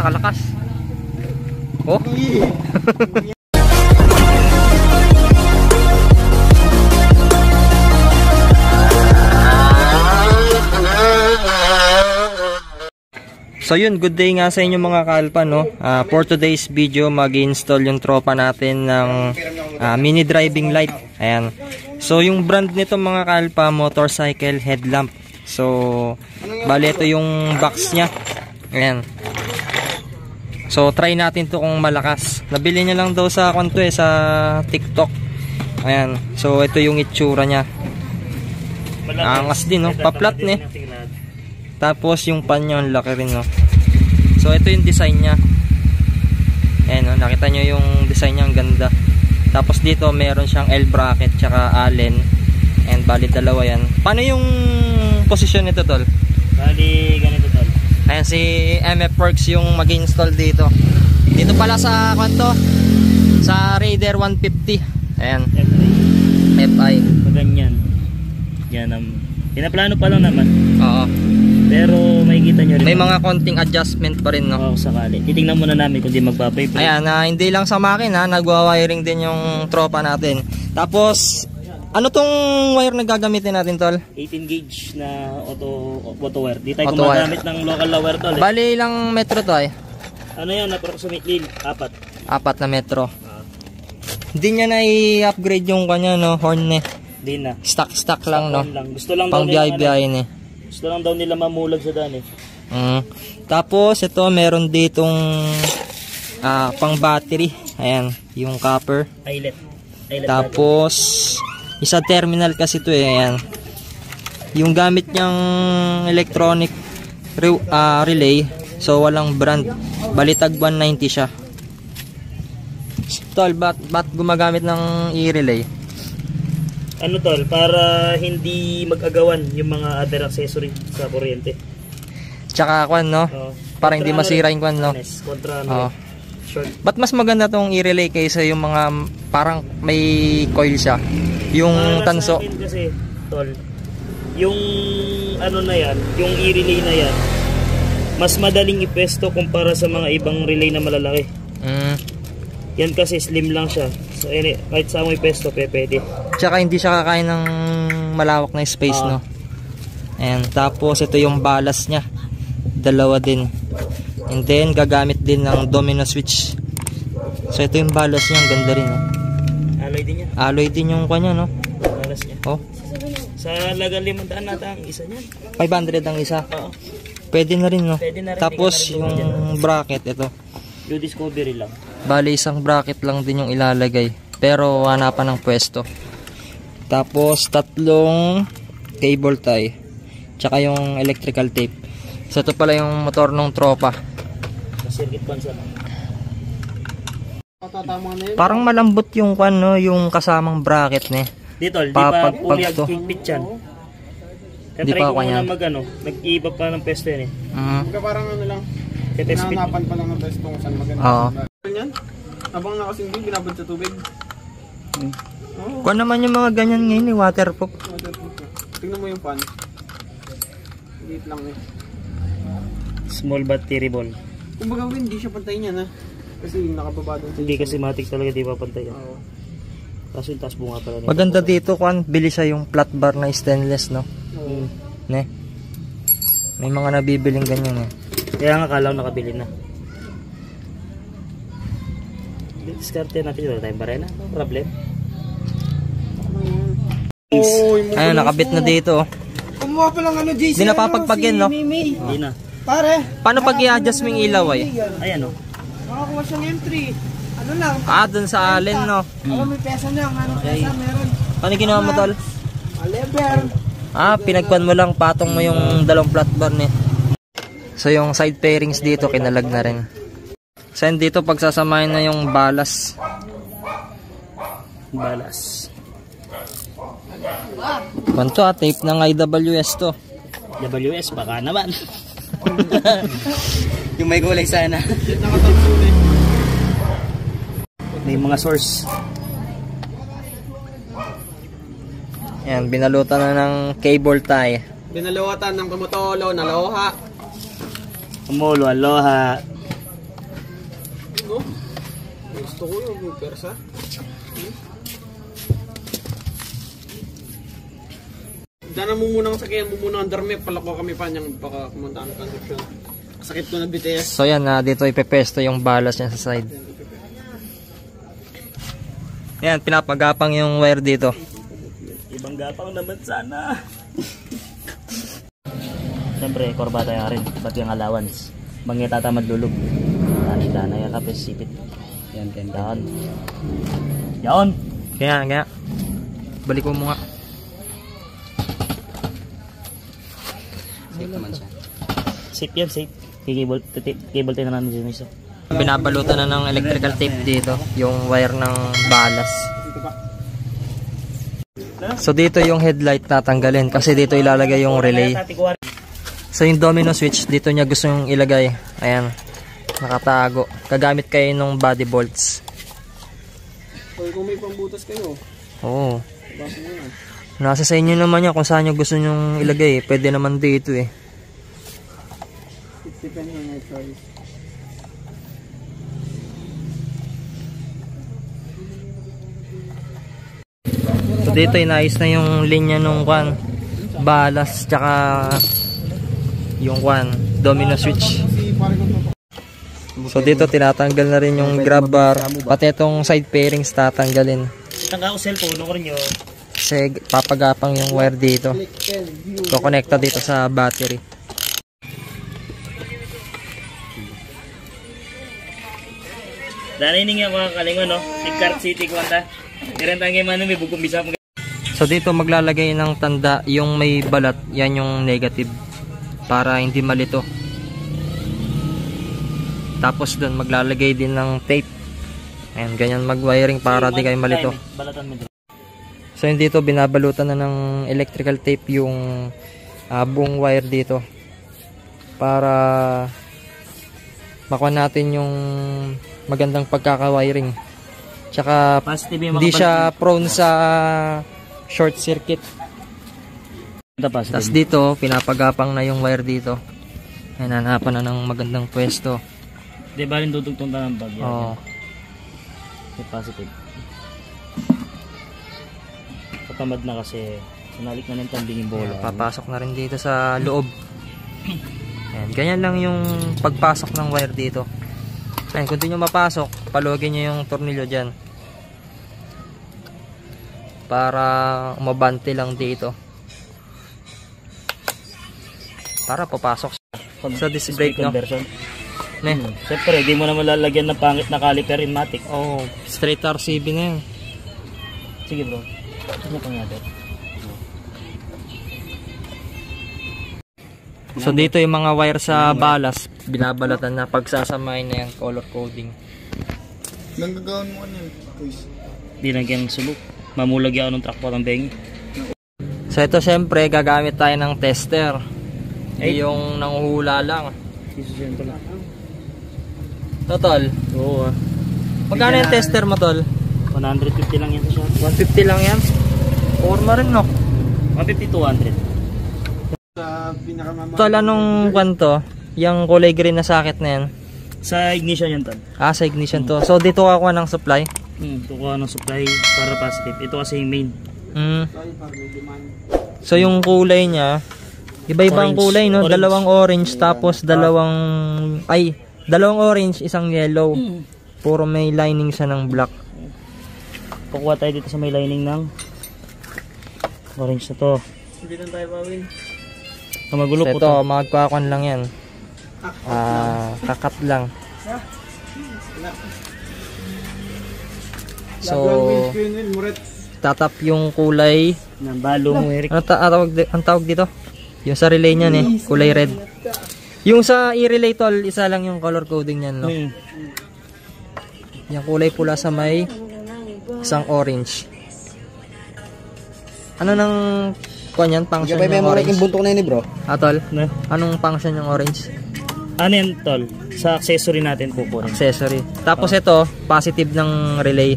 napakalakas. Oh. So yun, good day nga sa inyo mga kalpa, no? For today's video, mag-install yung tropa natin ng mini driving light. Ayan. So yung brand nito mga kalpa, motorcycle headlamp. So bali ito yung box nya. Ayan. So try natin to kung malakas. Nabili niya lang daw sa kanto sa TikTok. Ayan. So ito yung itsura nya. Angas din, no? Pa-flat ne. Tapos yung pan niya, ang laki rin, no? So ito yung design niya. Ayan, no? Nakita nyo yung design niya, ang ganda. Tapos dito meron siyang L bracket tsaka Allen. And bali dalawa yan. Paano yung posisyon nito, tol? Bali ganito, tol. Ayan, si MF Works yung mag-install dito. Dito pala sa kanto, sa Raider 150. Ayan, FI. Ganyan. Yan ang pinaplano pa lang naman. Oo. Pero makikita nyo rin. May mga konting adjustment pa rin, no? Oo, sakali. Titingnan muna namin kung di magpa-vibrate. Ayan, hindi lang sa makina, nagwa-wiring din yung tropa natin. Tapos, ano tong wire na gagamitin natin, tol? 18 gauge na auto wire. Di tayo Auto gumagamit ng local na wire, tol. Bali ilang metro to ay? Ano yan, approximately 4. 4 na metro. Hindi niya na i-upgrade yung kanya, no? Horn, Di na. Stock lang, no? Gusto lang pang biyahe-biyahe, Gusto lang daw nila mamulag sa daan, Tapos ito meron ditong pang battery. Ayan, yung copper. Eyelet. Tapos isa terminal kasi ito, ayan. Yung gamit niyang electronic relay, so walang brand. Balitag 190 siya. Tol, ba't gumagamit ng i-relay? Ano, tol, para hindi mag-agawan yung mga other accessory sa kuryente. Tsaka kwan, no? Para hindi masira yung kwan, no? Kontra short. Ba't mas maganda tong i-relay kaysa yung mga parang may coil siya? Yung para tanso. Sa akin kasi, tol, yung ano na yan, yung i-relay na yan, mas madaling ipesto kumpara sa mga ibang relay na malalaki. Yan kasi slim lang siya. So kahit sa may pesto pwede. Tsaka hindi siya kakain ng malawak na space, no? Ayan, tapos ito yung balas nya. Dalawa din. And then gagamit din ng domino switch. So ito yung balas nya, ang ganda rin, no? Alloy din yan. Alloy din yung kanya, no? Balas niya. Oh. Sa lagang 500 nata ang isa niyan. 500 ang isa. Oo. Pwede na rin, no? Pwede na rin. Tapos yung bracket ito. Yung discovery lang. Bali isang bracket lang din yung ilalagay. Pero hanapan ng pwesto. Tapos 3 cable tie. Tsaka yung electrical tape. So ito pala yung motor ng tropa. Sa circuit bansa lang. Parang malambot yung kwan, no? Yung kasamang bracket ne. Dito, di pa pulyag higpit yan. Di pa ko muna nag-iiba pa ng pesto yan Parang ano lang. Hanapan pa lang ng pesto kung saan maganda. Oo. Yan. Habang nakasindi, binabad sa tubig. Kung naman yung mga ganyan ngayon, waterproof. Tingnan mo yung pan. Liit lang Small battery ball. Kung baga hindi siya pantay niya, na. Kasi nakababa doon. Hindi kasi matik talaga, di ba pantay yan. Kasi yung taas bunga pala nito. Maganda dito, kwan, bili siya yung flat bar na stainless, no? Ne? May mga nabibiling ganyan, Kaya nga kalaw nakabili na. Diskarte natin, wala tayong barena. No problem. Ayun, nakabit na dito. Kumuha pa lang JC. Hindi napapagpagin, no? Hindi na. Pare. Paano pag i-adjust mo yung ilaw, ay? Ayan, Nakakuha siyang M3. Ano lang? Dun sa Allen, no? May pesa na. Pesa meron. Paano ginawa mo, tol? Lever. Pinagkuhan mo lang, patong mo yung dalawang flat bar, So yung side pairings dito, kinalag na rin. So dito, pagsasamahin na yung balas. Ganito, tape ng IWS to. WS, baka naman. Yung may gulay sana. May mga source. Yan, binalutan na ng cable tie. Binalutan ng kumutolo, naloha. Umulo, aloha. Gusto ko yung persa. Dana mo muna ang sakyan mo muna ang darme. Palako kami pa niyang baka kumunta ang conduction. Sakit ko na BTS. So yan, dito ipepesto yung balas niya sa side. Yan, pinapagapang yung wire dito. Ibang gapang naman sana. Siyempre, korbata yung rin. Ba't yung allowance? Bangya tatamad lulog. Tanay-tanay ang kapis, sipit. Yan, yan. Yan! Kaya. Balik mo nga. Safe naman siya. Safe yan, safe. Cable tayo na namin dito isa. Binabalutan na ng electrical tape dito. Yung wire ng balas. So dito yung headlight tatanggalin. Kasi dito ilalagay yung relay. So yung domino switch, dito niya gusto yung ilagay. Ayan. Nakatago. Kagamit kayo ng body bolts. O kung may pambutas kayo. Oo. Basta mo yan. Nasa sa inyo naman yan kung saan nyo gusto nyong ilagay. Pwede naman dito eh. It depends on your choice. So dito inayos na yung linya nung kwan. Balas tsaka yung kwan. Domino switch. So dito tinatanggal na rin yung grab bar. Pati itong side pairings tatanggalin. Tangga ko cellphone ko rin yun. Kasi papagapang yung wire dito. Kukonekta dito sa battery. Dahil nga mga kalingon, no? Tigkart City ko anta. Nirentang yung may bugong bisa mo. So dito maglalagay ng tanda yung may balat. Yan yung negative. Para hindi malito. Tapos doon maglalagay din ng tape. Ayan, ganyan mag-wiring para di kayo malito. Balatan mo dito. So yun dito binabalutan na ng electrical tape yung buong wire dito para makuha natin yung magandang pagkaka-wiring. Tsaka hindi siya prone sa short circuit. Tapos dito pinapagapang na yung wire dito. Hanapan na ng magandang pwesto. Di ba rin dudugtong na ng bag yan? Oo. Positive. Tamad na kasi sinalik na ng tambingin bola. Papasok na rin dito sa loob. Ayan, ganyan lang yung pagpasok ng wire dito. Ayan, kung di nyo mapasok, palugin nyo yung tornilyo dyan. Para umabante lang dito. Para papasok sa disc brake, no? Siyempre, di mo na malalagyan ng pangit na caliper in matic. Oh, straight RCB na yun. Sige bro. Ano pang natin? So dito yung mga wire sa balas, binabalatan na pagsasamahin na yung color coding. Nanggagawin mo ano yun, guys? Di lagyan sulok. Mamulag yan ng truck pa ng bengi. So ito syempre gagamit tayo ng tester. Yung nanguhula lang. Isusunod lang. Totol. Oo. Magkano yung tester mo, tol? 150 lang yan sa shop. 150 lang yan? Forma rin, no? 150 to 100. Sa pinakamamahal. Tol, anong kwanto? Yung kulay green na socket na yan? Sa ignition yan, tol. Ah, sa ignition to. So, dito kakuha ng supply? Tukuha ng supply para positive. Ito kasi yung main. So, yung kulay niya, iba-iba ang kulay, no? Orange. Dalawang orange, tapos dalawang orange, isang yellow. Puro may lining siya ng black. Kukuha tayo dito sa may lining ng orange na to. Hindi na tayo bawin. Magulo So, po ito, to. magkakon lang yan. Kakat lang. So, tatap yung kulay. Ng balo mo, Eric. Ang tawag dito? Yung sa relay niyan eh, kulay red. Yung sa i-relay tol, isa lang yung color coding niyan, no? Yung kulay pula sa may isang orange. Ano nang kuan yan? Function yung orange? buntok na yun, bro. Tol? Anong function yung orange? Ano yan, tol? Sa accessory natin kukunin. Accessory. Tapos ito, positive ng relay.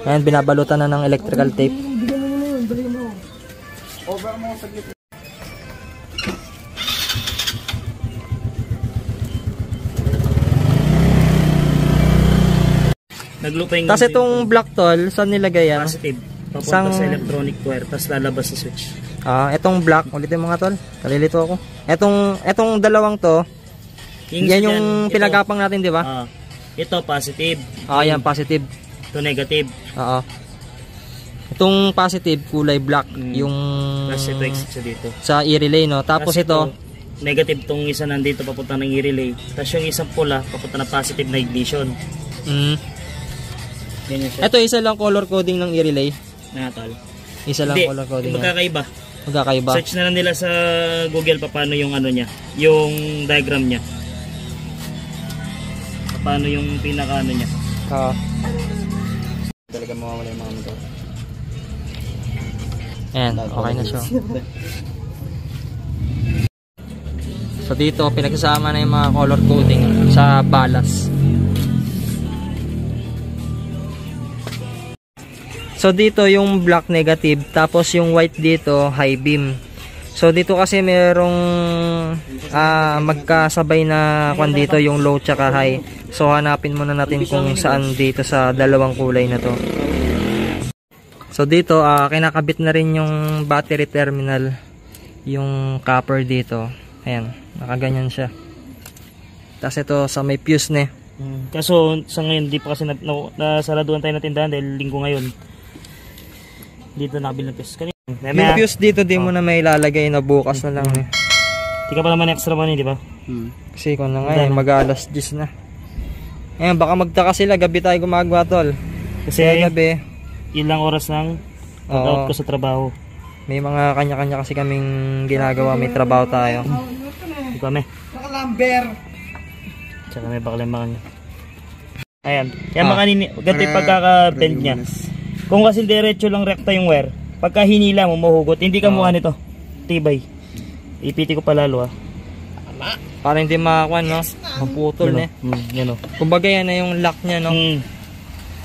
Ayan, binabalutan na ng electrical tape. Naglupa yung Tapos itong black tol, saan nilagay yan? positive. Papunta sa electronic wire, tapos lalabas sa switch. Itong black, ulitin mga tol. Kalilito ako. Etong dalawang to, yan yung pinagapang natin, di ba? Ito positive. Yan positive. Ito negative. Itong positive kulay black, yung Tapos ito exit dito. sa e-relay, no. Tapos ito negative tong isa nandito papunta ng e-relay. Tapos yung isang pula papunta na positive na ignition. Ganyan siya. Ito isa lang color coding ng e-relay. Natal. Isa lang Hindi, color coding. magkakaiba. Magkakaiba. Search na lang nila sa Google paano yung ano niya, yung diagram niya. Paano yung pinaka ano niya. Talaga mawawala yung mga motor. Ayan, okay na siya. So dito, pinagsasama na yung mga color coding sa balas. So dito yung black negative, tapos yung white dito high beam. So dito kasi merong magkasabay na kwan dito, yung low tsaka high. So hanapin muna natin kung saan dito sa dalawang kulay na to. So dito kinakabit na rin yung battery terminal, yung copper dito. Ayan, nakaganyan siya. Tapos ito sa may fuse na. Kaso sa ngayon di pa kasi nasaraduhan tayo ng tindahan dahil linggo ngayon. Dito nakabili ng fuse. Yung fuse dito di mo na may ilalagay na bukas na lang. Hindi ka pa naman extra money, di ba? Kasi kung na ngayon, mag-alas 10 na. Ayan, baka magtaka sila, gabi tayo gumagawa tol. Kasi gabi, ilang oras nang out ko sa trabaho. may mga kanya-kanya kasi kaming ginagawa, may trabaho tayo. Di ba may? Nakalamber! Tsaka may bakalimangan niya. Ayan. Yan ganito yung pagkaka-bend niya. Kung kasi diretso lang rekta yung wire, pagka hinila mo, mahugot. Hindi ka mukha nito. Tibay. Ipiti ko pa lalo Para hindi makakuan, no? Maputol na. Yan o. Kumbaga yan na yung lock niya, no?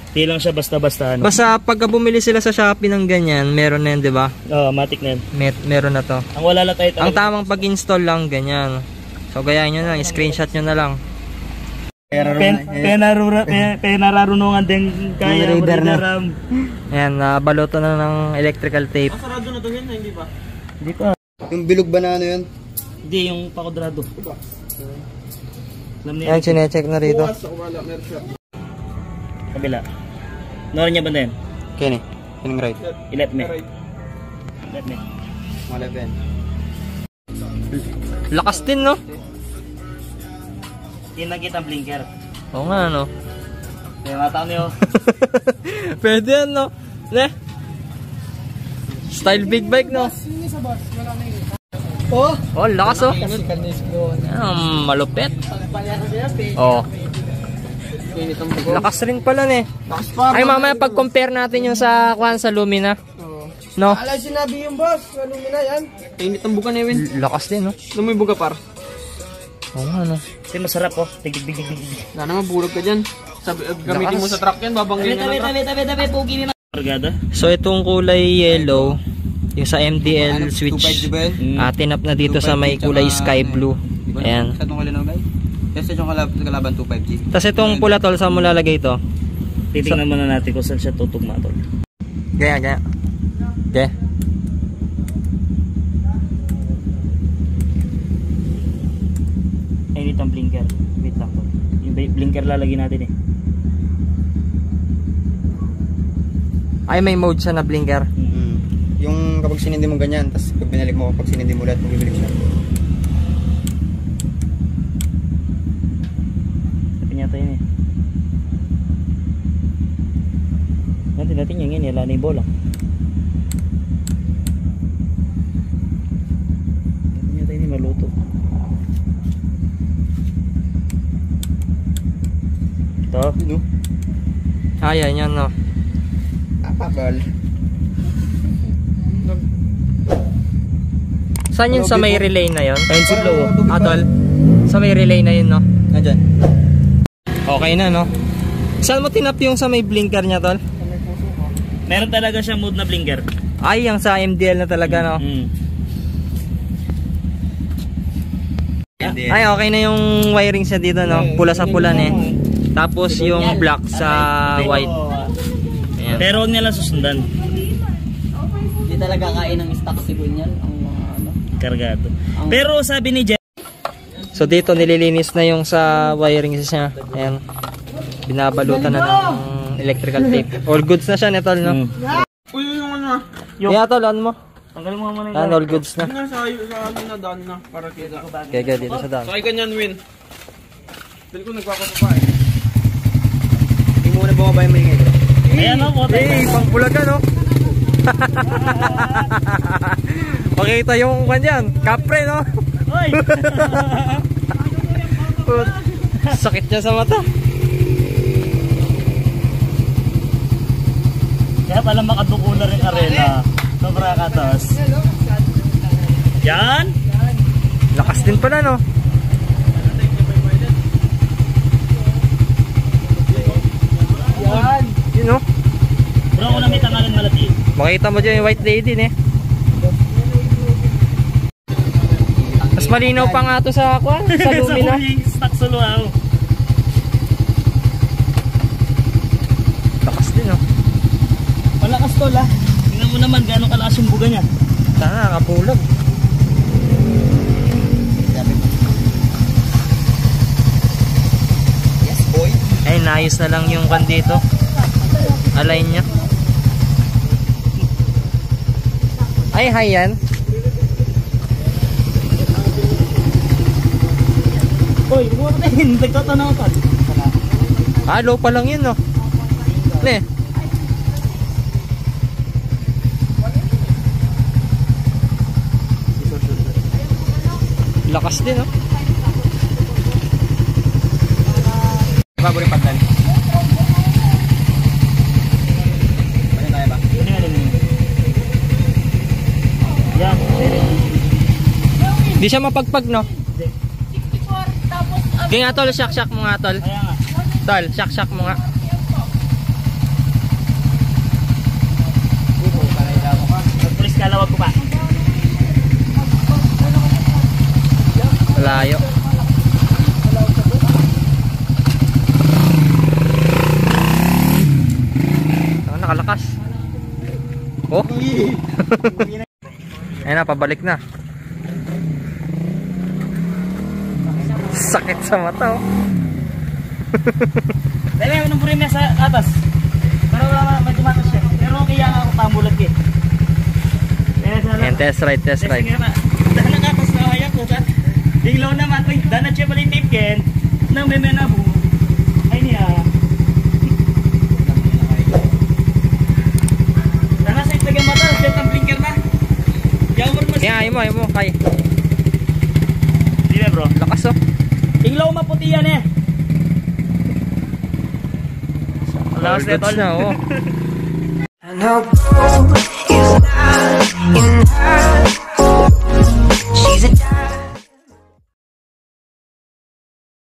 Hindi lang siya basta-basta. Basta pagka bumili sila sa Shopee ng ganyan, meron na yan, di ba? Oo, matik na yan. Meron na to. Ang wala lang tayo Ang tamang pag-install lang, ganyan. So gayahin nyo na, screenshot nyo na lang. Penararunungan din kaya ram. Ayan, baluto na ng electrical tape. Sarado na to yun, hindi ba? Hindi pa. Yung bilog ba na ano yun? Hindi, yung pakodrado. Alam niya. Ayan, sinecheck na rito. Kabila. Noran niya ba na yan? Kenny, kining right. Ilet me. Ilet me. Malaben. Lakas din, no? Hindi nakita ang blinker. Oo nga, no? Kaya mata niyo. Pwede yan, no? Ne? Style big bike, no? Oh, lakas, oh. Malupit. Oh. Lakas rin pala, ne? Ay, mamaya pag-compare natin yung sa Lumina. No? Ala, sinabi yung boss. Ano na yan? Init ang buka na yun. Lakas din, no? Ano mo yung buka par? Oo nga, no? Kasi masarap, oh. Tigig. Wala naman, bulog ka dyan. Gamitin mo sa truck yan, babanggin ka ng truck. Tabi, pugi ni Margada. So, itong kulay yellow, yung sa MDL switch, tinap na dito sa may kulay sky blue. Ayan. Sa itong kalinaw guys? Kasi yung kalaban 25G. Tapos itong pula, tol, saan mo lalagay ito? Titingnan muna natin kung saan siya tutugma, tol. Gaya. Okay. Ay, dito ang blinker. Wait lang, tol. Yung blinker lalagyan natin eh. Ay, may mode siya na blinker. Yung kapag sinindi mo ganyan, tapos pag binalik mo, kapag sinindi mo ulit, magbibilik siya. Sabi yata yun eh. Natin yung yun, wala na yung bola. Sabi yata yun, maluto. Ito? No? Ayan, yan, no? Apakal. Saan yun sa may relay na yun? Pencil blow. Tol? Sa may relay na yun, no? Nandyan. Okay na, no? Saan mo tinap yung sa may blinker niya, tol? Meron talaga siyang mode na blinker. Ay, yung sa MDL na talaga, no? Ay, okay na yung wiring siya dito, no? Pula sa pula, ne? Tapos yung black sa white. Ayan. Pero huwag nila susundan. Hindi talaga kain ng stock sigun yan. Ang mga ano. Kargado. Pero sabi ni Jen, So dito nililinis na yung sa wiring niya. Ayan. Binabalutan na ng electrical tape. All goods na siya, Netol, no? Uy, yung ano. Kaya tol, on mo. tanggalin mo muna Yan, all goods na. Nga sa ano na daan na para kita. Kaya dito sa daan. Sakay ganyan, Win. Dahil ko nagpapapapa eh. Hindi mo na bumaba yung maingay. Ayan o, puta. Pang bulaga, no? Pakita yung kanyan. Kapre, no? Hoy! Sakit niya sa mata. Kaya pala makaduko na rin arena. Sobra katos. Yan! Lakas din pala, no? Yan. Yun, no? Bro, ako na may tangalan malati. Makita mo dyan yung white lady, ne? Mas malinaw pa nga to sa aqua, sa Lumina. Sa huli, stock sa luaw. Lakas din, no? Malakas tol ah. Tingnan mo naman gano'ng kalakas yung buga niya. Sana, nakapulag. Yes, boy. Ay, naayos na lang yung kan dito. Align niya. Ay, hi yan. Hoy, huwag mo tayo. Nagtatanaw tol. Ah, low pa lang yun, no? Ne? Lakas din, no? Bago rin patan. Pwede tayo ba? Yan. Hindi siya mapagpag, no? Kaya nga tol, shock mo nga tol. Kaya nga. Tol, shock mo nga. Magpulis ka, lawag ko pa. Malayo. Nakalakas. Oh. Ayun na, pabalik na. Sakit sa mata, oh. Dali, unang puri niya sa atas. Para wala matumatas siya. Pero kaya nga ako pamulag eh. And test ride. Dahil nakatas na kaya ko sa biglaw naman. Uy, dana siya pala yung tape ken. Nang may menabu. Ay niya. Dana sa itagay mata. Diyan ang blinker na. Yawar mas. Kaya ayaw mo, kaya. Di ba bro? Lakas, oh. Biglaw maputi yan eh. All goods na, oh. I know is not enough.